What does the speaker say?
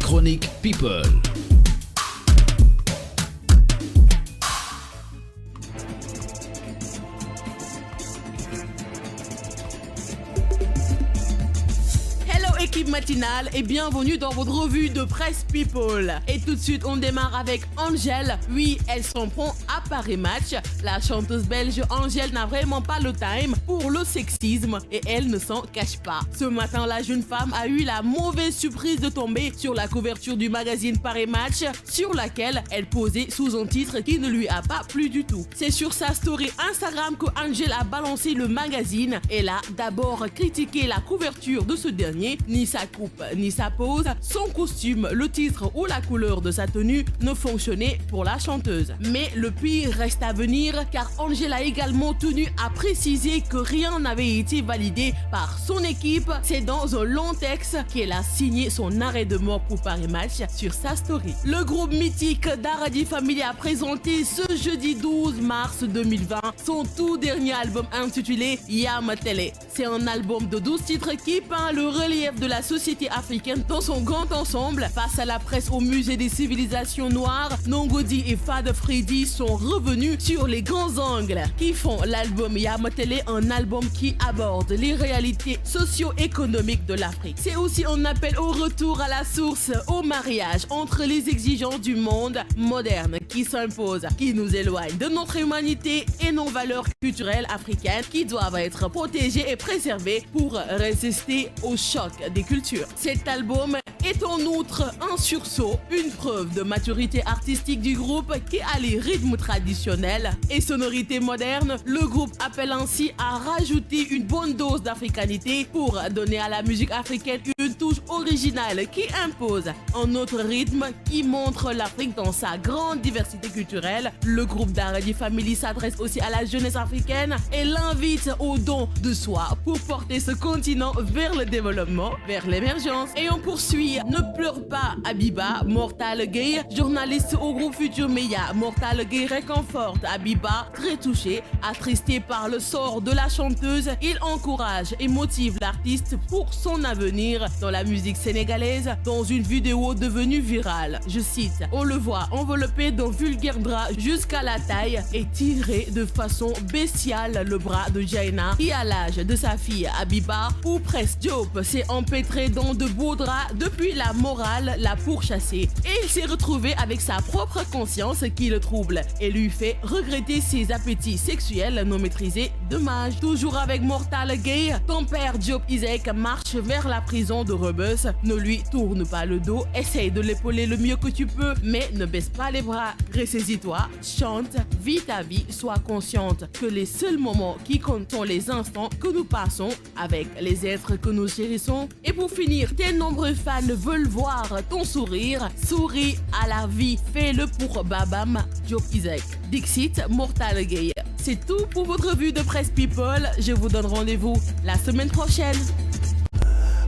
Chronique People. Équipe matinale et bienvenue dans votre revue de presse People. Et tout de suite, on démarre avec Angèle. Oui, elle s'en prend à Paris Match. La chanteuse belge Angèle n'a vraiment pas le time pour le sexisme et elle ne s'en cache pas. Ce matin, la jeune femme a eu la mauvaise surprise de tomber sur la couverture du magazine Paris Match sur laquelle elle posait sous un titre qui ne lui a pas plu du tout. C'est sur sa story Instagram que Angèle a balancé le magazine. Elle a d'abord critiqué la couverture de ce dernier. Ni sa coupe, ni sa pose, son costume, le titre ou la couleur de sa tenue ne fonctionnaient pour la chanteuse. Mais le pire reste à venir car Angèle a également tenu à préciser que rien n'avait été validé par son équipe. C'est dans un long texte qu'elle a signé son arrêt de mort pour Paris Match sur sa story. Le groupe mythique Daradi Family a présenté ce jeudi 12 mars 2020 son tout dernier album intitulé Yama Tele. C'est un album de 12 titres qui peint le relief de la société africaine dans son grand ensemble. Face à la presse au musée des civilisations noires, Nongodi et Fada Freddy sont revenus sur les grands angles qui font l'album Yama Tele, un album qui aborde les réalités socio-économiques de l'Afrique. C'est aussi un appel au retour à la source, au mariage entre les exigences du monde moderne qui s'impose, qui nous éloigne de notre humanité et nos valeurs culturelles africaines qui doivent être protégées et préservées pour résister au choc des cultures. Cet album est en outre un sursaut, une preuve de maturité artistique du groupe qui allie rythme traditionnel et sonorité moderne. Le groupe appelle ainsi à rajouter une bonne dose d'africanité pour donner à la musique africaine une touche originale qui impose un autre rythme qui montre l'Afrique dans sa grande diversité culturelle. Le groupe Daradi Family s'adresse aussi à la jeunesse africaine et l'invite au don de soi pour porter ce continent vers le développement, vers l'émergence. Et on poursuit. Ne pleure pas Abiba, Mortal Gay, journaliste au groupe Futur Media. Mortal Gay réconforte Abiba, très touché, attristé par le sort de la chanteuse. Il encourage et motive l'artiste pour son avenir dans la musique sénégalaise. Dans une vidéo devenue virale, je cite, on le voit enveloppé d'un vulgaire drap jusqu'à la taille et tiré de façon bestiale le bras de Jaina qui à l'âge de sa fille Abiba ou presque Diop s'est empêtré dans de beaux draps depuis la morale l'a pourchassé et il s'est retrouvé avec sa propre conscience qui le trouble et lui fait regretter ses appétits sexuels non maîtrisés. Dommage. Toujours avec Mortal Gay, ton père Diop Isaac marche vers la prison de Rebus. Ne lui tourne pas le dos, essaye de l'épauler le mieux que tu peux, mais ne baisse pas les bras. Ressaisis-toi, chante, vis ta vie, sois consciente que les seuls moments qui comptent sont les instants que nous passons avec les êtres que nous chérissons. Et pour finir, tes nombreux fans veulent voir ton sourire. Souris à la vie, fais-le pour Babam Diop Isaac. Dixit, Mortal Gay. C'est tout pour votre revue de presse People. Je vous donne rendez-vous la semaine prochaine.